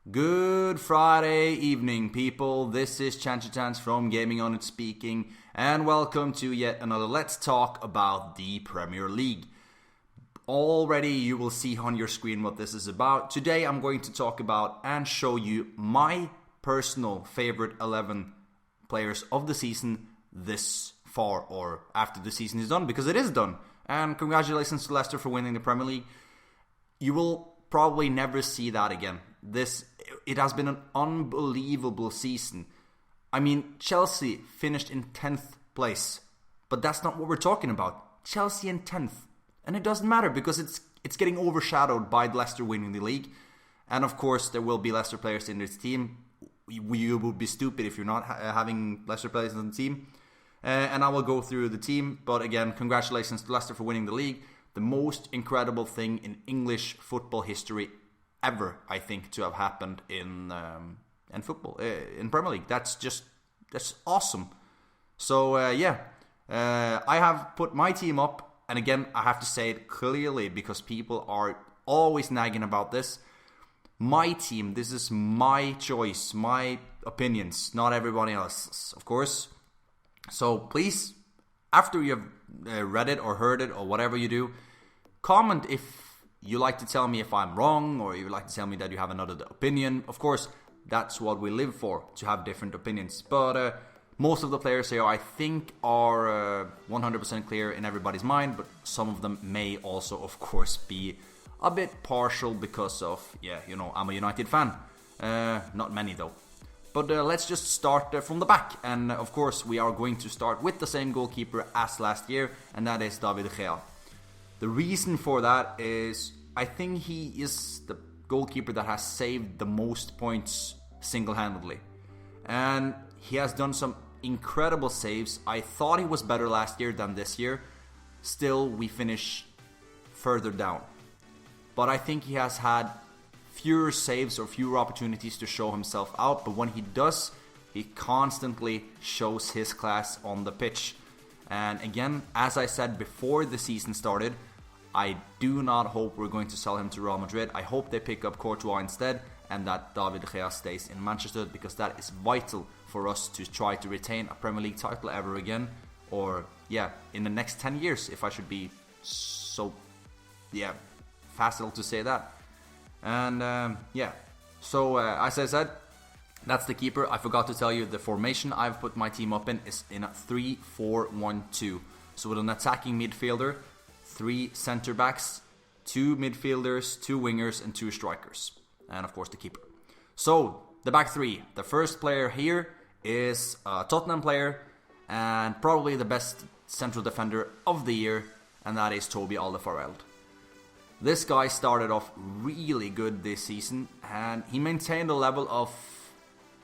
Good Friday evening, people. This is ChanseyChance from Gaming On It speaking, and welcome to yet another Let's Talk about the Premier League. Already you will see on your screen what this is about. Today I'm going to talk about and show you my personal favorite 11 players of the season this far, or after the season is done, because it is done. And congratulations to Leicester for winning the Premier League. You will probably never see that again. It has been an unbelievable season. I mean, Chelsea finished in 10th place, but that's not what we're talking about. Chelsea in 10th, and it doesn't matter because it's getting overshadowed by Leicester winning the league. And of course, there will be Leicester players in this team. You would be stupid if you're not having Leicester players in the team. And I will go through the team, but again, congratulations to Leicester for winning the league. The most incredible thing in English football history ever, I think, to have happened in football, in Premier League. That's awesome. So I have put my team up, and again, I have to say it clearly because people are always nagging about this. My team, this is my choice, my opinions, not everybody else's, of course. So please, after you have read it or heard it or whatever you do, comment if you like to tell me if I'm wrong, or you like to tell me that you have another opinion. Of course, that's what we live for, to have different opinions. But most of the players here, I think, are 100% clear in everybody's mind. But some of them may also, of course, be a bit partial because of, I'm a United fan. Not many, though. But let's just start from the back. And, of course, we are going to start with the same goalkeeper as last year, and that is David DeGea. The reason for that is I think he is the goalkeeper that has saved the most points single-handedly. And he has done some incredible saves. I thought he was better last year than this year. Still, we finish further down. But I think he has had fewer saves or fewer opportunities to show himself out. But when he does, he constantly shows his class on the pitch. And again, as I said before the season started, I do not hope we're going to sell him to Real Madrid. I hope they pick up Courtois instead, and that David De Gea stays in Manchester, because that is vital for us to try to retain a Premier League title ever again. Or, in the next 10 years, if I should be so, facile to say that. And, so as I said, that's the keeper. I forgot to tell you the formation I've put my team up in is in a 3-4-1-2. So with an attacking midfielder, 3 center backs, 2 midfielders, 2 wingers, and 2 strikers. And of course the keeper. So the back 3. The first player here is a Tottenham player and probably the best central defender of the year, and that is Toby Alderweireld. This guy started off really good this season, and he maintained a level of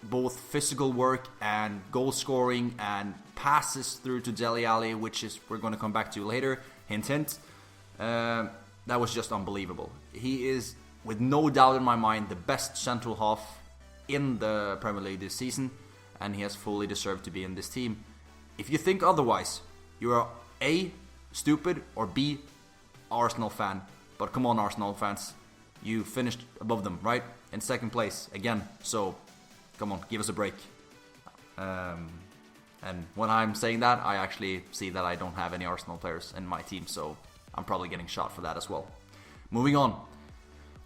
both physical work and goal scoring and passes through to Dele Alli, which is we're going to come back to later. Hint, hint. That was just unbelievable. He is, with no doubt in my mind, the best central half in the Premier League this season, and he has fully deserved to be in this team. If you think otherwise, you are A, stupid, or B, Arsenal fan. But come on, Arsenal fans, you finished above them, right? In second place again, so come on, give us a break. And when I'm saying that, I actually see that I don't have any Arsenal players in my team, so I'm probably getting shot for that as well. Moving on.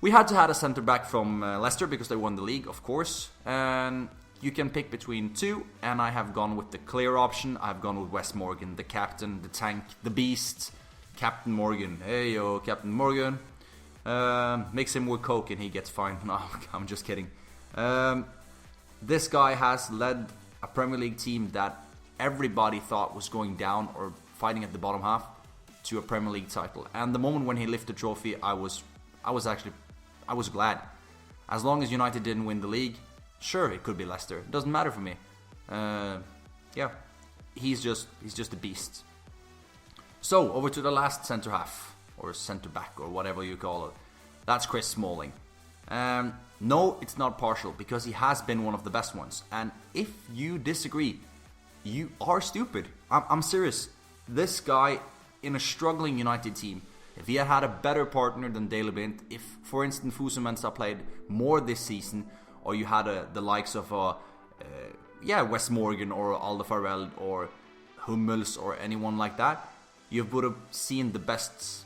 We had to have a centre-back from Leicester because they won the league, of course. And you can pick between 2, and I have gone with the clear option. I've gone with Wes Morgan, the captain, the tank, the beast, Captain Morgan. Hey, yo, Captain Morgan. Mix him with Coke and he gets fine. No, I'm just kidding. This guy has led a Premier League team that everybody thought was going down or fighting at the bottom half to a Premier League title. And the moment when he lifted the trophy, I was glad. As long as United didn't win the league, sure, it could be Leicester. It doesn't matter for me. He's just a beast. So over to the last centre half, or centre back, or whatever you call it. That's Chris Smalling. No, it's not partial, because he has been one of the best ones. And if you disagree, you are stupid. I'm serious. This guy, in a struggling United team, if he had a better partner than Daley Blind, if, for instance, Fosu Mensah played more this season, or you had the likes of Wes Morgan or Alderweireld or Hummels or anyone like that, you would have seen the best.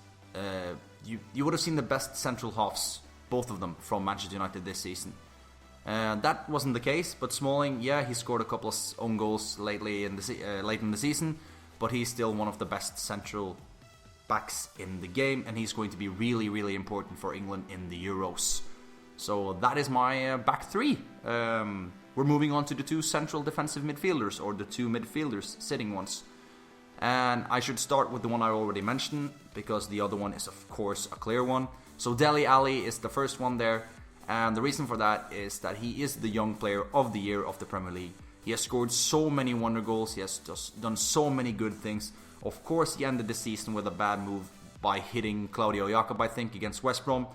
You would have seen the best central halves, both of them, from Manchester United this season. That wasn't the case, but Smalling, he scored a couple of own goals late in the season, but he's still one of the best central backs in the game, and he's going to be really, really important for England in the Euros. So that is my back three. We're moving on to the two central defensive midfielders, or the two midfielders, sitting ones. And I should start with the one I already mentioned, because the other one is of course a clear one. So Dele Alli is the first one there, and the reason for that is that he is the young player of the year of the Premier League. He has scored so many wonder goals, he has just done so many good things. Of course, he ended the season with a bad move by hitting Claudio Jakob, I think, against West Brom.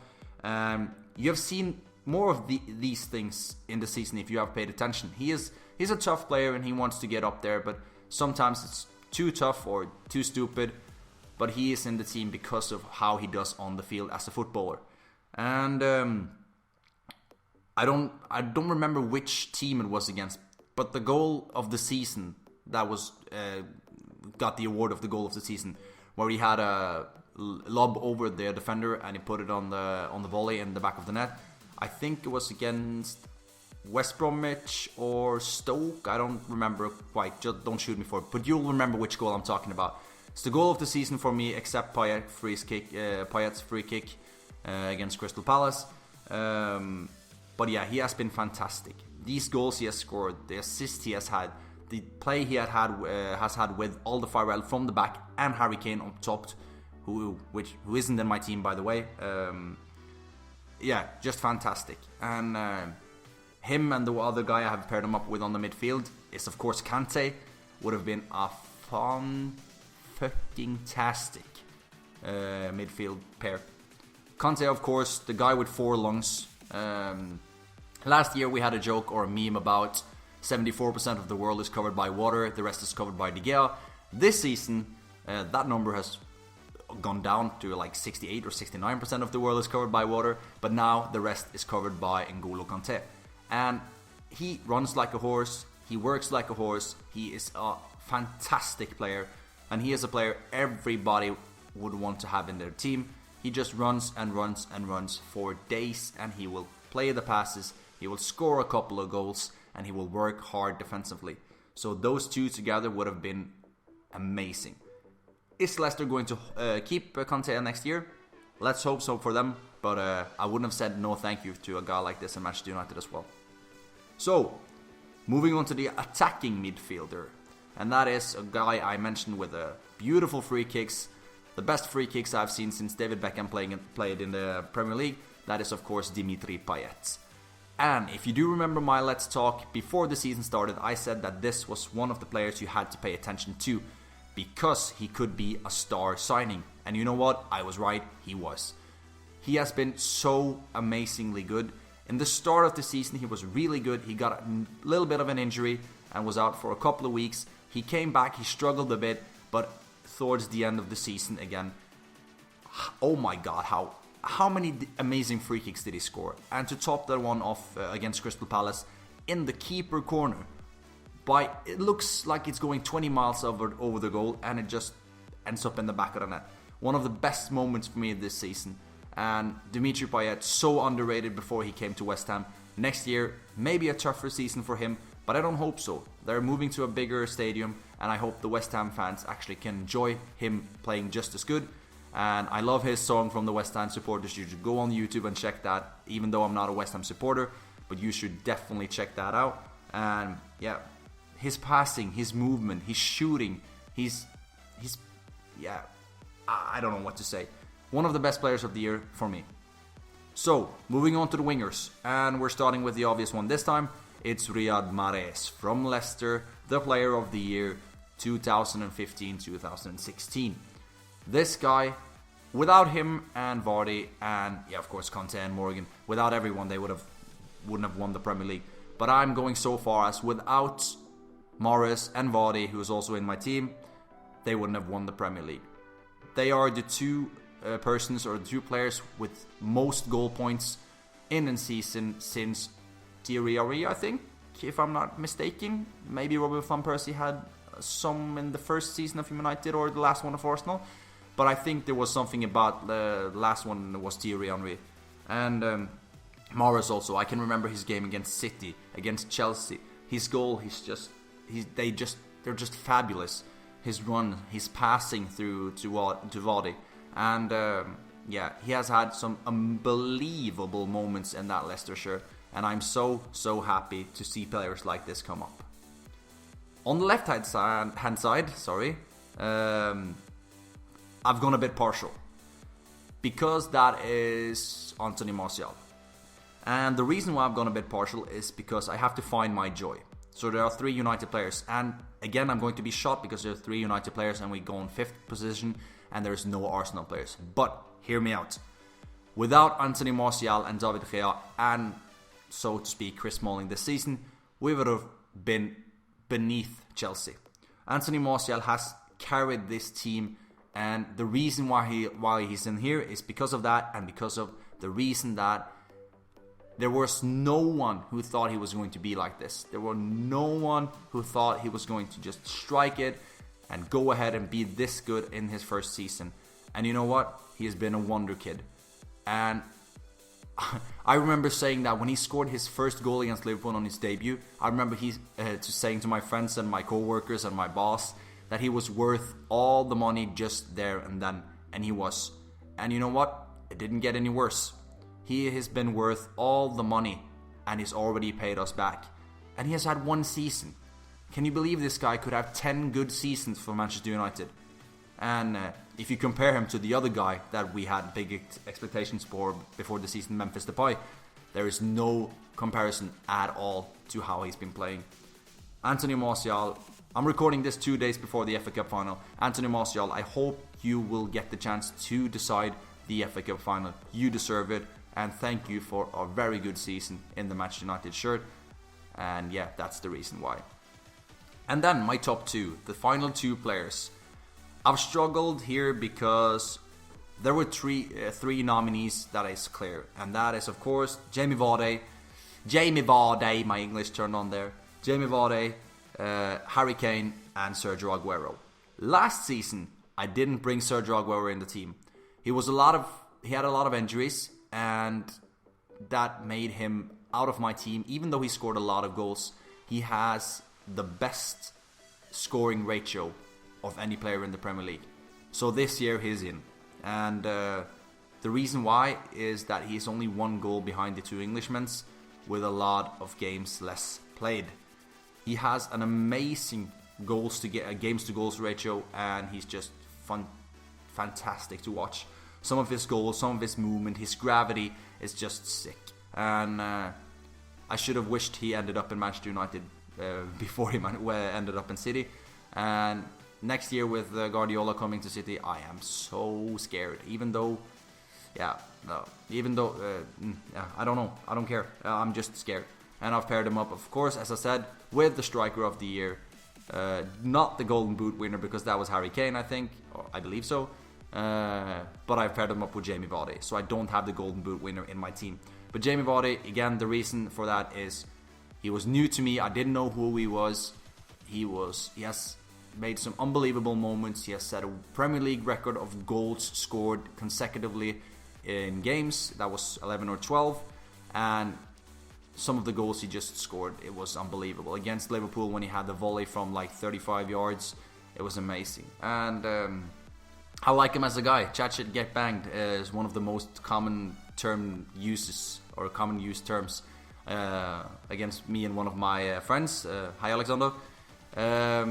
You have seen more of these things in the season if you have paid attention. He's a tough player and he wants to get up there, but sometimes it's too tough or too stupid. But he is in the team because of how he does on the field as a footballer. And I don't remember which team it was against, but the goal of the season that was got the award of the goal of the season, where he had a lob over the defender and he put it on the volley in the back of the net. I think it was against West Bromwich or Stoke. I don't remember quite. Just don't shoot me for it. But you'll remember which goal I'm talking about. It's the goal of the season for me, except Payet's free kick against Crystal Palace. But yeah, he has been fantastic. These goals he has scored, the assist he has had, the play he has had with Alderweireld from the back and Harry Kane up top, who isn't in my team, by the way. Just fantastic. And him and the other guy I have paired him up with on the midfield is of course Kantè. Would have been a fantastic midfield pair. Kantè, of course, the guy with 4 lungs. Last year we had a joke or a meme about 74% of the world is covered by water, the rest is covered by DeGea. This season, that number has gone down to like 68 or 69% of the world is covered by water, but now the rest is covered by N'Golo Kantè. And he runs like a horse, he works like a horse, he is a fantastic player, and he is a player everybody would want to have in their team. He just runs and runs and runs for days, and he will play the passes, he will score a couple of goals, and he will work hard defensively. So those two together would have been amazing. Is Leicester going to keep Kantè next year? Let's hope so for them, but I wouldn't have said no thank you to a guy like this in Manchester United as well. So, moving on to the attacking midfielder, and that is a guy I mentioned with beautiful free kicks, the best free kicks I've seen since David Beckham played in the Premier League. That is of course Dimitri Payet. And if you do remember my Let's Talk before the season started, I said that this was one of the players you had to pay attention to, because he could be a star signing. And you know what? I was right, he was. He has been so amazingly good. In the start of the season, he was really good. He got a little bit of an injury and was out for a couple of weeks. He came back, he struggled a bit, but towards the end of the season again, oh my god, how many amazing free kicks did he score? And to top that one off against Crystal Palace, in the keeper corner, it looks like it's going 20 miles over the goal, and it just ends up in the back of the net. One of the best moments for me this season. And Dimitri Payet, so underrated before he came to West Ham. Next year, maybe a tougher season for him, but I don't hope so. They're moving to a bigger stadium, and I hope the West Ham fans actually can enjoy him playing just as good. And I love his song from the West Ham supporters. You should go on YouTube and check that, even though I'm not a West Ham supporter, but you should definitely check that out. And yeah, his passing, his movement, his shooting, I don't know what to say. One of the best players of the year for me. So, moving on to the wingers, and we're starting with the obvious one this time. It's Riyad Mahrez from Leicester, the player of the year 2015-2016. This guy, without him and Vardy and of course Kantè and Morgan, without everyone they wouldn't have won the Premier League. But I'm going so far as without Mahrez and Vardy, who is also in my team, they wouldn't have won the Premier League. They are the two persons or the two players with most goal points in a season since Thierry, I think, if I'm not mistaken. Maybe Robin van Persie had some in the first season of United or the last one of Arsenal. But I think there was something about the last one that was Thierry Henry. And Mahrez also. I can remember his game against City, against Chelsea. His goal, they're just fabulous. His run, his passing through to Vardy. And he has had some unbelievable moments in that Leicester shirt. And I'm so happy to see players like this come up. On the left hand side, I've gone a bit partial. Because that is Anthony Martial. And the reason why I've gone a bit partial is because I have to find my joy. So there are 3 United players. And again, I'm going to be shot because there are 3 United players and we go in 5th position and there's no Arsenal players. But hear me out. Without Anthony Martial and David DeGea and, so to speak, Chris Smalling this season, we would have been beneath Chelsea. Anthony Martial has carried this team, and the reason why he's in here is because of that, and because of the reason that there was no one who thought he was going to be like this. There were no one who thought he was going to just strike it and go ahead and be this good in his first season. And you know what? He has been a wonder kid. And I remember saying that when he scored his first goal against Liverpool on his debut, I remember saying to my friends and my co-workers and my boss that he was worth all the money just there and then. And he was. And you know what? It didn't get any worse. He has been worth all the money and he's already paid us back. And he has had 1 season. Can you believe this guy could have 10 good seasons for Manchester United? And if you compare him to the other guy that we had big expectations for before the season, Memphis Depay, there is no comparison at all to how he's been playing. Anthony Martial, I'm recording this 2 days before the FA Cup final. Anthony Martial, I hope you will get the chance to decide the FA Cup final. You deserve it. And thank you for a very good season in the Manchester United shirt. And yeah, that's the reason why. And then my top 2, the final 2 players. I've struggled here because there were three nominees that is clear. And that is, of course, Jamie Vardy, my English turned on there. Jamie Vardy, Harry Kane, and Sergio Aguero. Last season, I didn't bring Sergio Aguero in the team. He had a lot of injuries. And that made him out of my team. Even though he scored a lot of goals, he has the best scoring ratio of any player in the Premier League. So this year he's in. And the reason why is that he's only 1 goal behind the 2 Englishmen with a lot of games less played. He has an amazing games to goals ratio, and he's just fantastic to watch. Some of his goals, some of his movement, his gravity is just sick. And I should have wished he ended up in Manchester United before he ended up in City. And next year with Guardiola coming to City, I am so scared. Even though, I don't know. I don't care. I'm just scared. And I've paired him up, of course, as I said, with the striker of the year. Not the Golden Boot winner, because that was Harry Kane, I think. Or I believe so. But I've paired him up with Jamie Vardy, so I don't have the Golden Boot winner in my team. But Jamie Vardy, again, the reason for that is he was new to me. I didn't know who he was. He has made some unbelievable moments. He has set a Premier League record of goals scored consecutively in games. That was 11 or 12. And some of the goals he just scored, it was unbelievable. Against Liverpool, when he had the volley from like 35 yards, it was amazing. And I like him as a guy. Chat shit, get banged is one of the most common common used terms against me and one of my friends. Hi, Alexander. I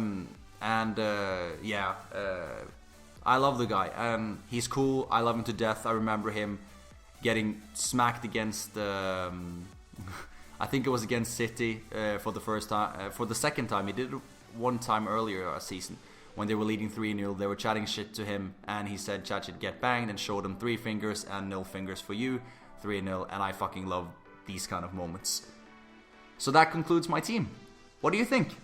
love the guy, and he's cool. I love him to death. I remember him getting smacked against I think it was against City for the second time. He did it one time earlier a season when they were leading 3-0. They were chatting shit to him, and he said chat should get banged and showed him 3 fingers and no fingers for you, 3-0. And I fucking love these kind of moments. So that concludes my team. What do you think?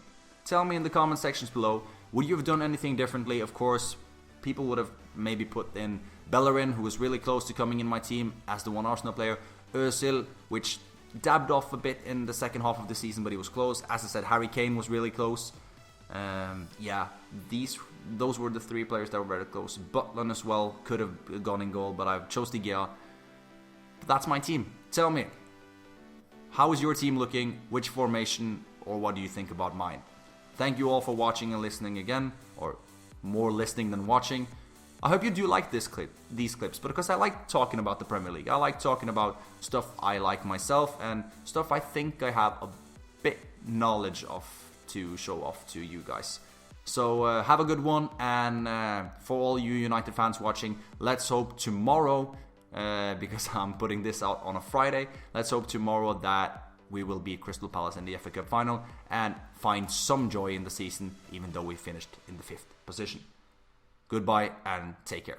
Tell me in the comment sections below. Would you have done anything differently? Of course, people would have maybe put in Bellerin, who was really close to coming in my team as the one Arsenal player. Özil, which dabbed off a bit in the second half of the season, but he was close. As I said, Harry Kane was really close. Those were the 3 players that were very close. Butland as well could have gone in goal, but I chose DeGea. That's my team. Tell me, how is your team looking? Which formation, or what do you think about mine? Thank you all for watching and listening again, or more listening than watching. I hope you do like these clips, because I like talking about the Premier League. I like talking about stuff I like myself and stuff I think I have a bit knowledge of to show off to you guys. So have a good one, and for all you United fans watching, let's hope tomorrow, because I'm putting this out on a Friday, let's hope tomorrow that we will beat Crystal Palace in the FA Cup final and find some joy in the season, even though we finished in the 5th position. Goodbye and take care.